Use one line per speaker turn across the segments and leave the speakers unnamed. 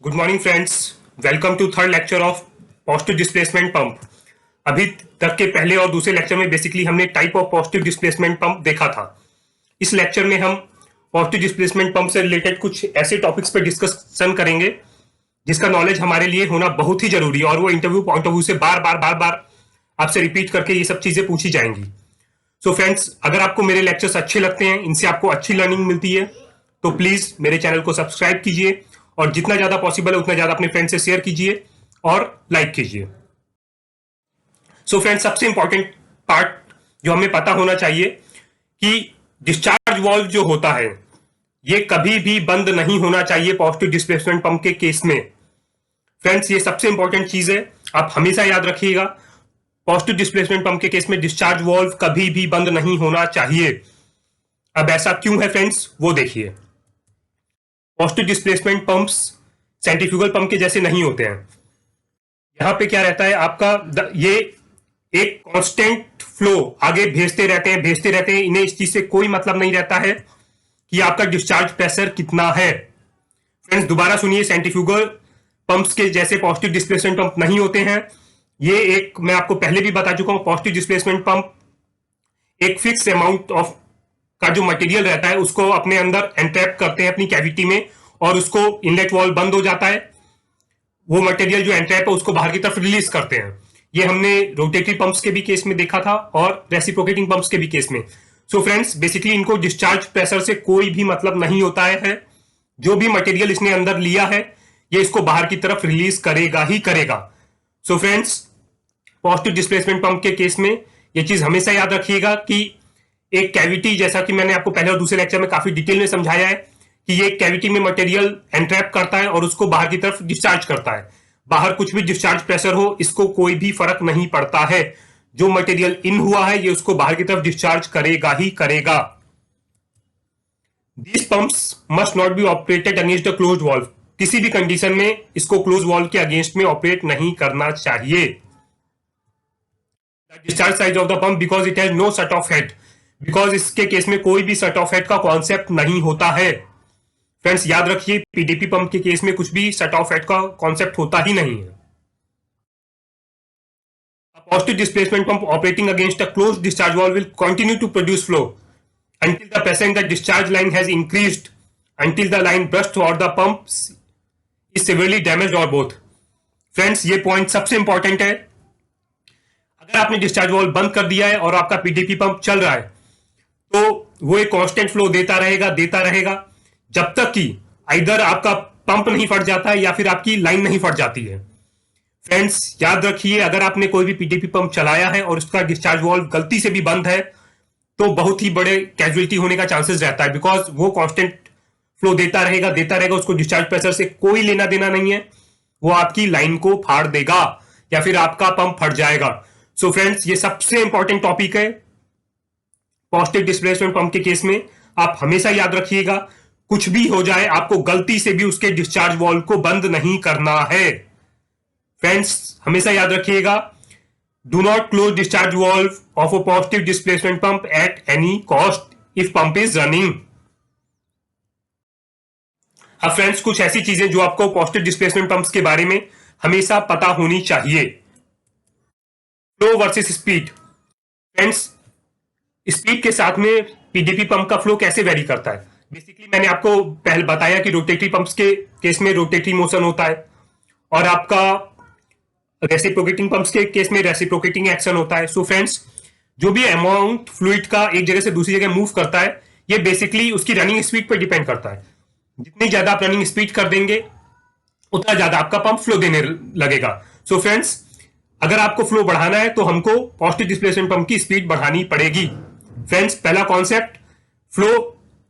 Good morning friends, welcome to third lecture of positive displacement pump. अभी तक के पहले और दूसरे लेक्चर में बेसिकली हमने type of positive displacement pump देखा था। इस लेक्चर में हम पॉजिटिव डिस्प्लेसमेंट पंप से रिलेटेड कुछ ऐसे टॉपिक्स पर डिस्कशन करेंगे जिसका नॉलेज हमारे लिए होना बहुत ही जरूरी है और वो इंटरव्यू पॉइंट ऑफ व्यू से बार बार आपसे रिपीट करके ये सब चीजें पूछी जाएंगी। सो फ्रेंड्स, अगर आपको मेरे लेक्चर्स अच्छे लगते हैं, इनसे आपको अच्छी लर्निंग मिलती है, तो प्लीज मेरे चैनल को सब्सक्राइब कीजिए और जितना ज्यादा पॉसिबल है उतना ज्यादा अपने फ्रेंड से शेयर कीजिए और लाइक कीजिए। सो फ्रेंड्स, सबसे इंपॉर्टेंट पार्ट जो हमें पता होना चाहिए कि डिस्चार्ज वाल्व जो होता है ये कभी भी बंद नहीं होना चाहिए पॉजिटिव डिस्प्लेसमेंट पंप के केस में। फ्रेंड्स, ये सबसे इंपॉर्टेंट चीज है, आप हमेशा याद रखिएगा। पॉजिटिव डिस्प्लेसमेंट पंप के केस में डिस्चार्ज वाल्व कभी भी बंद नहीं होना चाहिए। अब ऐसा क्यों है फ्रेंड्स, वो देखिए। Positive displacement pumps centrifugal pump के जैसे नहीं होते हैं। यहां पे क्या रहता है आपका, ये एक कांस्टेंट फ्लो आगे भेजते रहते हैं। इन्हें इस चीज से कोई मतलब नहीं रहता है कि आपका डिस्चार्ज प्रेशर कितना है। फ्रेंड्स, दोबारा सुनिए, सेंट्रीफ्यूगल पंप्स के जैसे पॉजिटिव डिस्प्लेसमेंट पंप नहीं होते हैं। ये एक, मैं आपको पहले भी बता चुका हूं, पॉजिटिव डिस्प्लेसमेंट पंप एक फिक्स अमाउंट ऑफ का जो मटेरियल रहता है उसको अपने अंदर एंट्रैप करते हैं अपनी कैविटी में और उसको इनलेट वॉल्व बंद हो जाता है। वो मटेरियल जो एंट्रैप है उसको बाहर की तरफ रिलीज करते हैं। ये हमने रोटेटरी पंप्स के भी केस में देखा था और रेसिप्रोकेटिंग पंप्स के भी केस में। सो फ्रेंड्स, बेसिकली इनको डिस्चार्ज प्रेशर से कोई भी मतलब नहीं होता है। जो भी मटेरियल इसने अंदर लिया है ये इसको बाहर की तरफ रिलीज करेगा ही करेगा। So friends, positive displacement pump के केस में ये चीज हमेशा याद रखिएगा कि एक कैविटी, जैसा कि मैंने आपको पहले और दूसरे लेक्चर में काफी डिटेल में समझाया है कि ये कैविटी में मटेरियल एंट्रैप करता है और उसको बाहर की तरफ डिस्चार्ज करता है। बाहर कुछ भी डिस्चार्ज प्रेशर हो, इसको कोई भी फर्क नहीं पड़ता है। जो मटेरियल इन हुआ है ये उसको बाहर की तरफ डिस्चार्ज करेगा ही करेगा। These pumps must not be operated against a closed valve. किसी भी कंडीशन में इसको क्लोज वॉल्व के अगेंस्ट में ऑपरेट नहीं करना चाहिए। Discharge size of the pump because it has no shut off head, because इसके केस में कोई भी शट ऑफ हेड का कॉन्सेप्ट नहीं होता है। फ्रेंड्स, याद रखिए, पीडीपी पंप के केस में कुछ भी शट ऑफ हेड का कॉन्सेप्ट होता ही नहीं है। Positive displacement pump operating against a closed discharge valve will continue to produce flow until the pressure in the discharge line has increased until the line burst or the pump is severely damaged or both. Friends, ये point सबसे important है। अगर आपने discharge valve बंद कर दिया है और आपका पीडीपी पंप चल रहा है तो वो एक कांस्टेंट फ्लो देता रहेगा जब तक कि इधर आपका पंप नहीं फट जाता है या फिर आपकी लाइन नहीं फट जाती है। फ्रेंड्स, याद रखिए, अगर आपने कोई भी पीडीपी पंप चलाया है और उसका डिस्चार्ज वाल्व गलती से भी बंद है तो बहुत ही बड़े कैजुअलिटी होने का चांसेस रहता है, बिकॉज वो कांस्टेंट फ्लो देता रहेगा, उसको डिस्चार्ज प्रेशर से कोई लेना देना नहीं है। वो आपकी लाइन को फाड़ देगा या फिर आपका पंप फट जाएगा। सो फ्रेंड्स, ये सबसे इंपॉर्टेंट टॉपिक है पॉजिटिव डिस्प्लेसमेंट पंप के केस में। आप हमेशा याद रखिएगा, कुछ भी हो जाए आपको गलती से भी उसके डिस्चार्ज वाल्व को बंद नहीं करना है। फ्रेंड्स, हमेशा याद रखिएगा, do not close discharge valve of a positive displacement pump at any cost if pump is running. अब फ्रेंड्स, कुछ ऐसी चीजें जो आपको पॉजिटिव डिस्प्लेसमेंट पंप्स के बारे में हमेशा पता होनी चाहिए। Flow versus speed. Friends, speed के साथ में पीडीपी पंप का फ्लो कैसे वेरी करता है। बेसिकली मैंने आपको पहले बताया कि रोटेटरी पंप्स के केस में रोटेटरी मोशन होता है और आपका रेसिप्रोकेटिंग पंप्स के केस में रेसिप्रोकेटिंग एक्शन होता है। सो फ्रेंड्स, जो भी अमाउंट फ्लूइड का एक जगह से दूसरी जगह मूव करता है ये बेसिकली उसकी रनिंग स्पीड पर डिपेंड करता है। जितनी ज्यादा आप रनिंग स्पीड कर देंगे उतना ज्यादा आपका पंप फ्लो देने लगेगा। सो फ्रेंड्स, अगर आपको फ्लो बढ़ाना है तो हमको पॉजिटिव डिस्प्लेसमेंट पंप की स्पीड बढ़ानी पड़ेगी। फ्रेंड्स, पहला कॉन्सेप्ट, फ्लो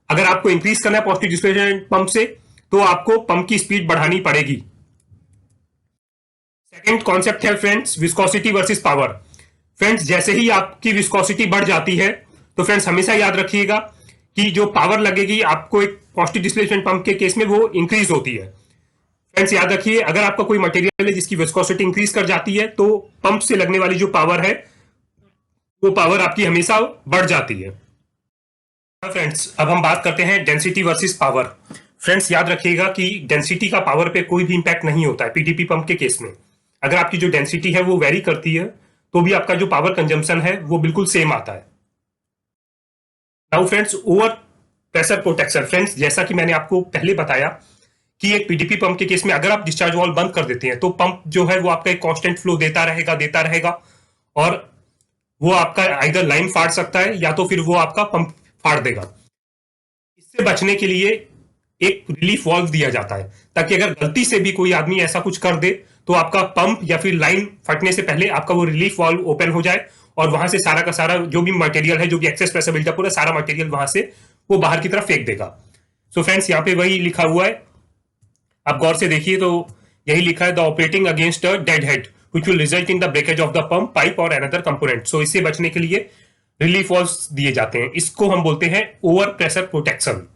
अगर आपको इंक्रीज करना है पॉजिटिव डिस्प्लेसमेंट पंप से तो आपको पंप की स्पीड बढ़ानी पड़ेगी। सेकेंड कॉन्सेप्ट है friends, viscosity versus power. Friends, जैसे ही आपकी विस्कोसिटी बढ़ जाती है तो फ्रेंड्स हमेशा याद रखिएगा कि जो पावर लगेगी आपको एक पॉजिटिव डिस्प्लेसमेंट पंप के केस में वो इंक्रीज होती है। फ्रेंड्स, याद रखिए, अगर आपका कोई मटेरियल है जिसकी विस्कोसिटी इंक्रीज कर जाती है तो पंप से लगने वाली जो पावर है वो पावर आपकी हमेशा बढ़ जाती है। फ्रेंड्स, अब हम बात करते हैं डेंसिटी वर्सेस पावर। फ्रेंड्स याद रखिएगा कि डेंसिटी का पावर पे कोई भी इंपैक्ट नहीं होता है पीडीपी पंप के केस में। अगर आपकी जो डेंसिटी है वो वेरी करती है तो भी आपका जो पावर कंजम्पशन है वो बिल्कुल सेम आता है। Now friends, over pressure protection. Friends, जैसा कि मैंने आपको पहले बताया कि एक पीडीपी पंप के केस में अगर आप डिस्चार्ज वाल्व बंद कर देते हैं तो पंप जो है वो आपका एक कांस्टेंट फ्लो देता रहेगा और वो आपका आइदर लाइन फाड़ सकता है या तो फिर वो आपका पंप फाड़ देगा। इससे बचने के लिए एक रिलीफ वाल्व दिया जाता है ताकि अगर गलती से भी कोई आदमी ऐसा कुछ कर दे तो आपका पंप या फिर लाइन फटने से पहले आपका वो रिलीफ वाल्व ओपन हो जाए और वहां से सारा का सारा जो भी मटेरियल है, जो भी एक्सेस प्रेशर बिल्टअप पूरा सारा मटेरियल वहां से वो बाहर की तरफ फेंक देगा। सो फ्रेंड्स, यहाँ पे वही लिखा हुआ है, आप गौर से देखिए तो यही लिखा है, the operating against a dead head which will result in the breakage of the pump pipe और अनदर कंपोनेंट। सो इससे बचने के लिए रिलीफ वाल्व्स दिए जाते हैं। इसको हम बोलते हैं over pressure protection.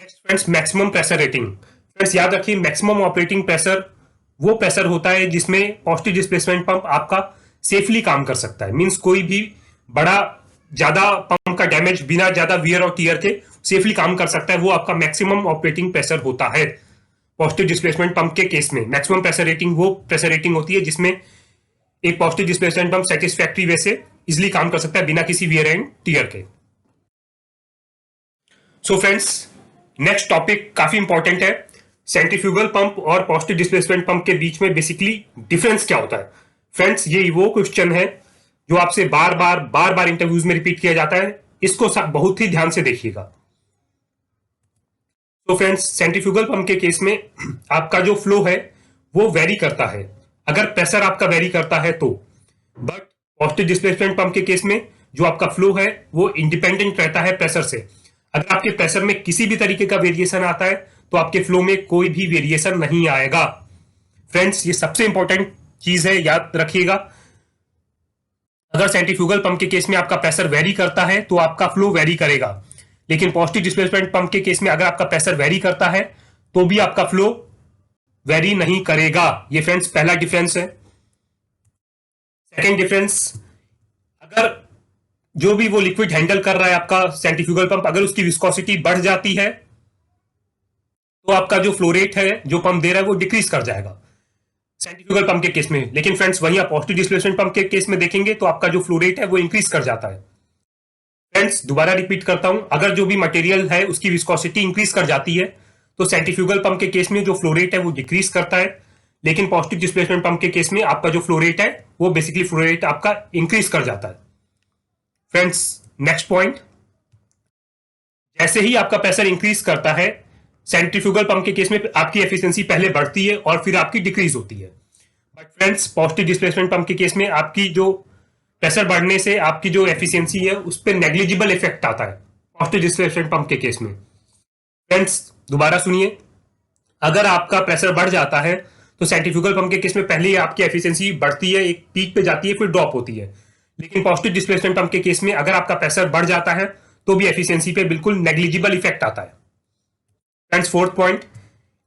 Next friends, maximum pressure rating. Friends याद रखिए, मैक्सिमम ऑपरेटिंग प्रेशर वो प्रेशर होता है जिसमें पॉजिटिव डिस्प्लेसमेंट पंप आपका सेफली काम कर सकता है। मींस कोई भी बड़ा ज्यादा पंप का डैमेज बिना ज्यादा वियर और टीयर के सेफली काम कर सकता है, वो आपका मैक्सिमम ऑपरेटिंग प्रेशर होता है। पॉजिटिव डिस्प्लेसमेंट पंप के केस में मैक्सिमम प्रेशर रेटिंग वो प्रेशर रेटिंग होती है जिसमें एक पॉजिटिव डिस्प्लेसमेंट पंप सेटिस्फैक्ट्री वे से इजिली काम कर सकता है बिना किसी वियर एंड टीयर के। सो फ्रेंड्स, नेक्स्ट टॉपिक काफी इंपॉर्टेंट है। सेंट्रीफ्यूगल पंप और पॉजिटिव डिस्प्लेसमेंट पंप के बीच में बेसिकली डिफरेंस क्या होता है। फ्रेंड्स, ये वो क्वेश्चन है जो आपसे बार बार इंटरव्यूज में रिपीट किया जाता है। इसको बहुत ही ध्यान से देखिएगा। तो फ्रेंड्स, सेंट्रीफ्यूगल पंप के केस में आपका जो फ्लो है वो वेरी करता है अगर प्रेशर आपका वेरी करता है तो। बट पॉजिटिव डिस्प्लेसमेंट पंप के केस में जो आपका फ्लो है वो इंडिपेंडेंट रहता है प्रेशर से। अगर आपके प्रेशर में किसी भी तरीके का वेरिएशन आता है तो आपके फ्लो में कोई भी वेरिएशन नहीं आएगा। फ्रेंड्स, ये सबसे इंपॉर्टेंट चीज है, याद रखिएगा। अगर सेंट्रीफ्यूगल पंप के केस में आपका प्रेशर वेरी करता है तो आपका फ्लो वेरी करेगा, लेकिन पॉजिटिव डिस्प्लेसमेंट पंप के केस में अगर आपका प्रेशर वेरी करता है तो भी आपका फ्लो वेरी नहीं करेगा। ये फ्रेंड्स पहला डिफरेंस है। सेकेंड डिफरेंस, अगर जो भी वो लिक्विड हैंडल कर रहा है आपका सेंट्रीफ्यूगल पंप, अगर उसकी विस्कोसिटी बढ़ जाती है तो आपका जो फ्लो रेट है जो पंप दे रहा है वो डिक्रीज कर जाएगा सेंट्रीफ्यूगल पंप के केस में। लेकिन फ्रेंड्स, वहीं आप पॉजिटिव डिस्प्लेसमेंट पंप के केस में देखेंगे तो आपका जो फ्लो रेट है वो इंक्रीज कर जाता है। फ्रेंड्स, दोबारा रिपीट करता हूं, अगर जो भी मटेरियल है उसकी विस्कोसिटी इंक्रीज कर जाती है तो सेंट्रीफ्यूगल पंप के केस में जो फ्लो रेट है वो डिक्रीज करता है, लेकिन पॉजिटिव डिस्प्लेसमेंट पंप के केस में आपका जो फ्लो रेट है वो बेसिकली फ्लो रेट आपका इंक्रीज कर जाता है। फ्रेंड्स, नेक्स्ट पॉइंट, जैसे ही आपका प्रेशर इंक्रीज करता है सेंट्रीफ्यूगल पंप के केस में आपकी एफिशिएंसी पहले बढ़ती है और फिर आपकी डिक्रीज होती है। But friends, positive displacement pump के केस में आपकी जो प्रेशर बढ़ने से आपकी जो एफिशिएंसी है उस पर नेग्लिजिबल इफेक्ट आता है पॉजिटिव डिस्प्लेसमेंट पंप के केस में। फ्रेंड्स, दोबारा सुनिए, अगर आपका प्रेशर बढ़ जाता है तो सेंट्रीफ्यूगल पंप के केस में पहले ही आपकी एफिशिएंसी बढ़ती है, एक पीक पे जाती है, फिर ड्रॉप होती है। लेकिन पॉजिटिव डिस्प्लेसमेंट पंप के केस में अगर आपका प्रेशर बढ़ जाता है तो भी एफिशिएंसी पे बिल्कुल नेग्लिजिबल इफेक्ट आता है। Friends, fourth point,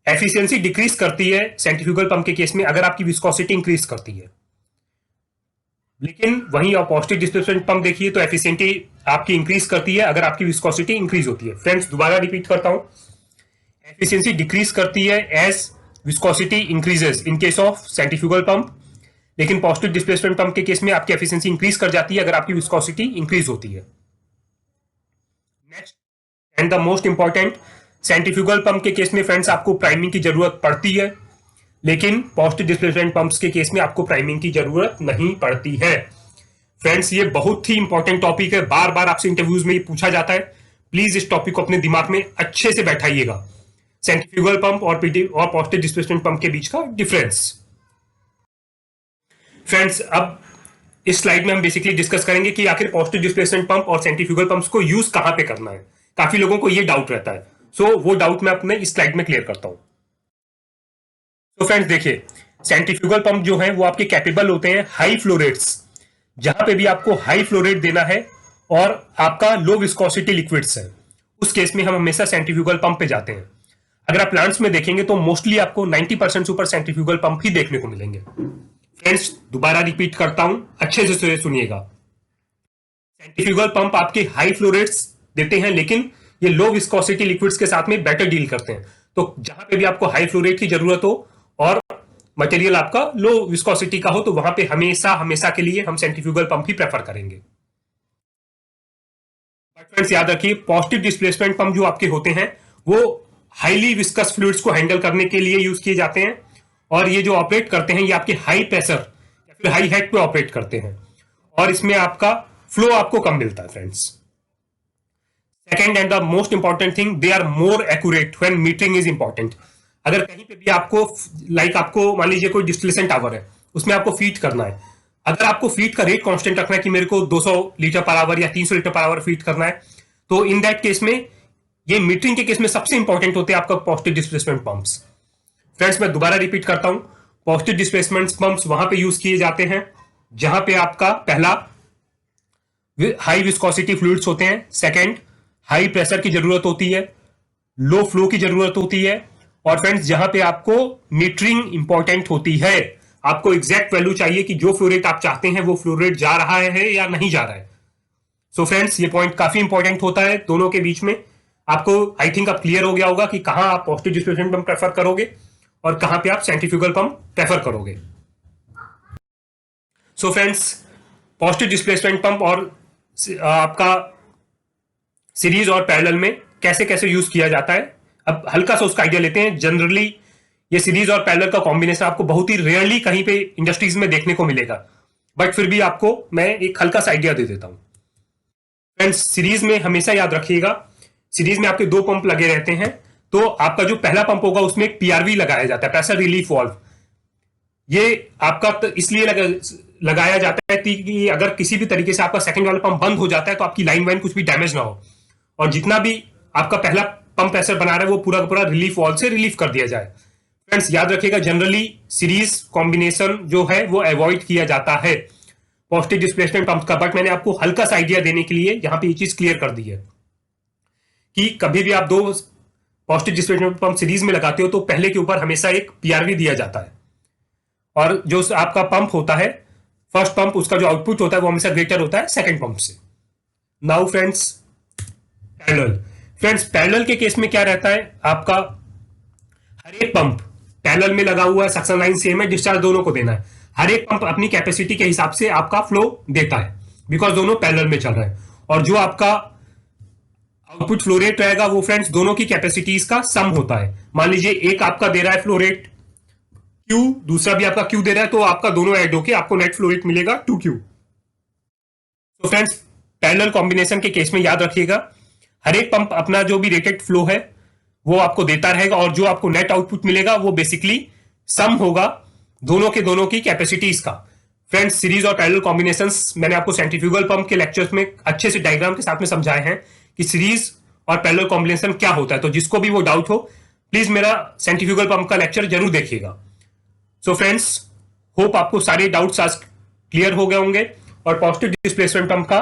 efficiency decrease करती है सेंट्रीफ्यूगल पंप के केस में अगर आपकी विस्कोसिटी इंक्रीज करती है, लेकिन वहीं आप पॉजिटिव डिस्प्लेसमेंट पंप देखिए तो एफिशिएंसी आपकी इंक्रीज करती है अगर आपकी विस्कोसिटी इंक्रीज होती है। फ्रेंड्स, दोबारा रिपीट करता हूं, एफिशिएंसी डिक्रीज करती है as viscosity increases in case of centrifugal pump, लेकिन पॉजिटिव डिस्प्लेसमेंट पंप के केस में आपकी एफिशिएंसी इंक्रीज कर जाती है अगर आपकी विस्कोसिटी इंक्रीज होती है। Next and the most important, centrifugal pump के केस में फ्रेंड्स आपको प्राइमिंग की जरूरत पड़ती है, लेकिन पॉजिटिव डिस्प्लेसमेंट पंप्स के केस में आपको प्राइमिंग की जरूरत नहीं पड़ती है। फ्रेंड्स, ये बहुत ही इंपॉर्टेंट टॉपिक है, बार बार आपसे इंटरव्यूज में ये पूछा जाता है। प्लीज इस टॉपिक को अपने दिमाग में अच्छे से बैठाइएगा, सेंट्रीफ्यूगल पंप और पॉजिटिव डिस्प्लेसमेंट पंप के बीच का डिफरेंस। फ्रेंड्स, अब इस स्लाइड में हम बेसिकली डिस्कस करेंगे कि आखिर पॉजिटिव डिस्प्लेसमेंट पंप और सेंट्रीफ्यूगल पंप्स को यूज कहां पे करना है। काफी लोगों को ये डाउट रहता है, सो वो डाउट मैं अपने इस स्लाइड में क्लियर करता हूं। तो फ्रेंड्स देखिए, सेंट्रीफ्यूगल पंप जो है वो आपके कैपेबल होते हैं हाई फ्लो रेट्स, जहां पे भी आपको हाई फ्लो रेट देना है और आपका लो विस्कोसिटी लिक्विड्स है, उस केस में हम हमेशा सेंट्रीफ्यूगल पंप पे जाते हैं। अगर आप प्लांट्स में देखेंगे तो मोस्टली आपको 90% से ऊपर सेंट्रीफ्यूगल पंप ही देखने को मिलेंगे। फ्रेंड्स, दोबारा रिपीट करता हूं, अच्छे से सुनिएगा। सेंट्रीफ्यूगल पंप आपके हाई फ्लो रेट्स देते हैं, लेकिन ये लो विस्कोसिटी लिक्विड्स के साथ में बेटर डील करते हैं। तो जहां पे भी आपको हाई फ्लो रेट की जरूरत हो और मटेरियल आपका लो विस्कोसिटी का हो, तो वहां पे हमेशा हमेशा के लिए हम सेंट्रीफ्यूगल पंप ही प्रेफर करेंगे। फ्रेंड्स याद रखिए, पॉजिटिव डिस्प्लेसमेंट पंप जो आपके होते हैं वो हाईली विस्कस फ्लूइड्स को हैंडल करने के लिए यूज किए जाते हैं, और ये जो ऑपरेट करते हैं ये आपके हाई प्रेशर या फिर हाई हेड पे ऑपरेट करते हैं, और इसमें आपका फ्लो आपको कम मिलता है। Friends second and the most important thing, they are more accurate when metering is important. अगर कहीं पे भी आपको आपको मान लीजिए कोई डिस्टिलेशन टावर है, उसमें आपको फीड करना है, अगर आपको फीड का रेट कांस्टेंट रखना है कि मेरे को 200 लीटर पर आवर या 300 लीटर पर आवर फीड करना है, तो इन दैट केस में ये मीटरिंग के केस में सबसे इंपॉर्टेंट होते हैं आपका पॉजिटिव डिस्प्लेसमेंट पंप्स। फ्रेंड्स मैं दोबारा रिपीट करता हूं, पॉजिटिव डिस्प्लेसमेंट पंप्स वहां पे यूज किए जाते हैं जहां पे आपका पहला हाई विस्कोसिटी फ्लूइड्स होते हैं, सेकंड हाई प्रेशर की जरूरत होती है, लो फ्लो की जरूरत होती है, और फ्रेंड्स जहां पे आपको मीटरिंग इंपॉर्टेंट होती है, आपको एग्जैक्ट वैल्यू चाहिए कि जो फ्लो रेट आप चाहते हैं वो फ्लो रेट जा रहा है या नहीं जा रहा है। सो फ्रेंड्स ये पॉइंट काफी इंपॉर्टेंट होता है दोनों के बीच में। आपको आई थिंक अब क्लियर हो गया होगा कि कहां आप पॉजिटिव डिस्प्लेसमेंट पंप प्रेफर करोगे और कहां पे आप सेंट्रीफ्यूगल पंप प्रेफर करोगे। So friends positive displacement pump और आपका सीरीज और पैरेलल में कैसे कैसे यूज किया जाता है, अब हल्का सा उसका आइडिया लेते हैं। जनरली ये सीरीज और पैरेलल का कॉम्बिनेशन आपको बहुत ही रेयरली कहीं पे इंडस्ट्रीज में देखने को मिलेगा, बट फिर भी आपको मैं एक हल्का सा आइडिया दे देता हूं। फ्रेंड्स सीरीज में हमेशा याद रखिएगा, सीरीज में आपके दो पंप लगे रहते हैं, तो आपका जो पहला पंप होगा उसमें एक पीआरवी लगाया जाता है, प्रेशर रिलीफ वाल्व। ये आपका तो इसलिए लगाया जाता है कि अगर किसी भी तरीके से आपका सेकंड वाला पंप बंद हो जाता है तो आपकी लाइन वाइन कुछ भी डैमेज ना हो, और जितना भी आपका पहला पंप प्रेशर बना रहा है वो पूरा का पूरा रिलीफ वाल्व से रिलीफ कर दिया जाए। फ्रेंड्स याद रखिएगा, जनरली सीरीज कॉम्बिनेशन जो है वो अवॉइड किया जाता है पॉजिटिव डिस्प्लेसमेंट पंप का, बट मैंने आपको हल्का सा आइडिया देने के लिए यहां पे ये चीज क्लियर कर दी है कि कभी भी आप दो पॉजिटिव डिस्प्लेसमेंट पंप सीरीज में लगाते हो तो पहले के ऊपर हमेशा एक पीआरवी दिया जाता है, और जो आपका पंप होता है फर्स्ट पंप, उसका जो आउटपुट होता है वो हमेशा ग्रेटर होता है सेकंड पंप से। Now friends parallel, friends parallel के केस में क्या रहता है, आपका हर एक पंप पैरेलल में लगा हुआ है, सक्शन लाइन सेम है, डिस्चार्ज दोनों को देना है। हर एक पंप अपनी कैपेसिटी के हिसाब से आपका फ्लो देता है, बिकॉज दोनों पैरेलल में चल रहे हैं, और जो आपका आउटपुट फ्लो रेट रहेगा वो फ्रेंड्स दोनों की कैपेसिटीज का सम होता है। मान लीजिए एक आपका दे रहा है फ्लो रेट Q, दूसरा भी आपका Q दे रहा है, तो आपका दोनों ऐड होके आपको नेट फ्लो रेट मिलेगा 2Q। तो फ्रेंड्स पैरेलल कॉम्बिनेशन के केस में याद रखिएगा, हर एक पंप अपना जो भी रेटेड फ्लो है वो आपको देता रहेगा, और जो आपको नेट आउटपुट मिलेगा वो बेसिकली सम होगा दोनों की कैपेसिटीज का। फ्रेंड्स सीरीज और पैरेलल कॉम्बिनेशंस मैंने आपको सेंट्रीफ्यूगल पंप के लेक्चर्स में अच्छे से डायग्राम के साथ में समझाए हैं कि सीरीज और पैरेलल कॉम्बिनेशन क्या होता है, तो जिसको भी वो डाउट हो प्लीज मेरा सेंट्रीफ्यूगल पंप का लेक्चर जरूर देखिएगा। सो फ्रेंड्स होप आपको सारे डाउट्स आज क्लियर हो गए होंगे, और पॉजिटिव डिस्प्लेसमेंट पंप का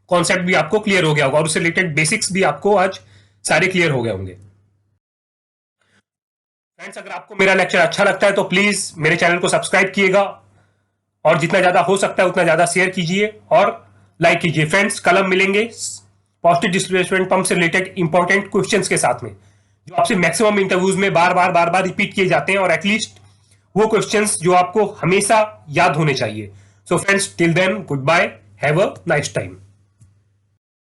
कॉन्सेप्ट भी आपको क्लियर हो गया होगा, और उससे रिलेटेड बेसिक्स भी आपको आज सारे क्लियर हो गए होंगे। फ्रेंड्स अगर आपको मेरा लेक्चर अच्छा लगता है तो प्लीज मेरे चैनल को सब्सक्राइब कीजिएगा, और जितना ज्यादा हो सकता है उतना ज्यादा शेयर कीजिए और लाइक कीजिए। फ्रेंड्स कल हम मिलेंगे पॉजिटिव डिस्प्लेसमेंट पंप से रिलेटेड इंपॉर्टेंट क्वेश्चंस के साथ में, जो आपसे मैक्सिमम इंटरव्यूज में बार बार रिपीट किए जाते हैं, और एटलीस्ट वो क्वेश्चंस जो आपको हमेशा याद होने चाहिए। So friends till then good bye, have a nice time.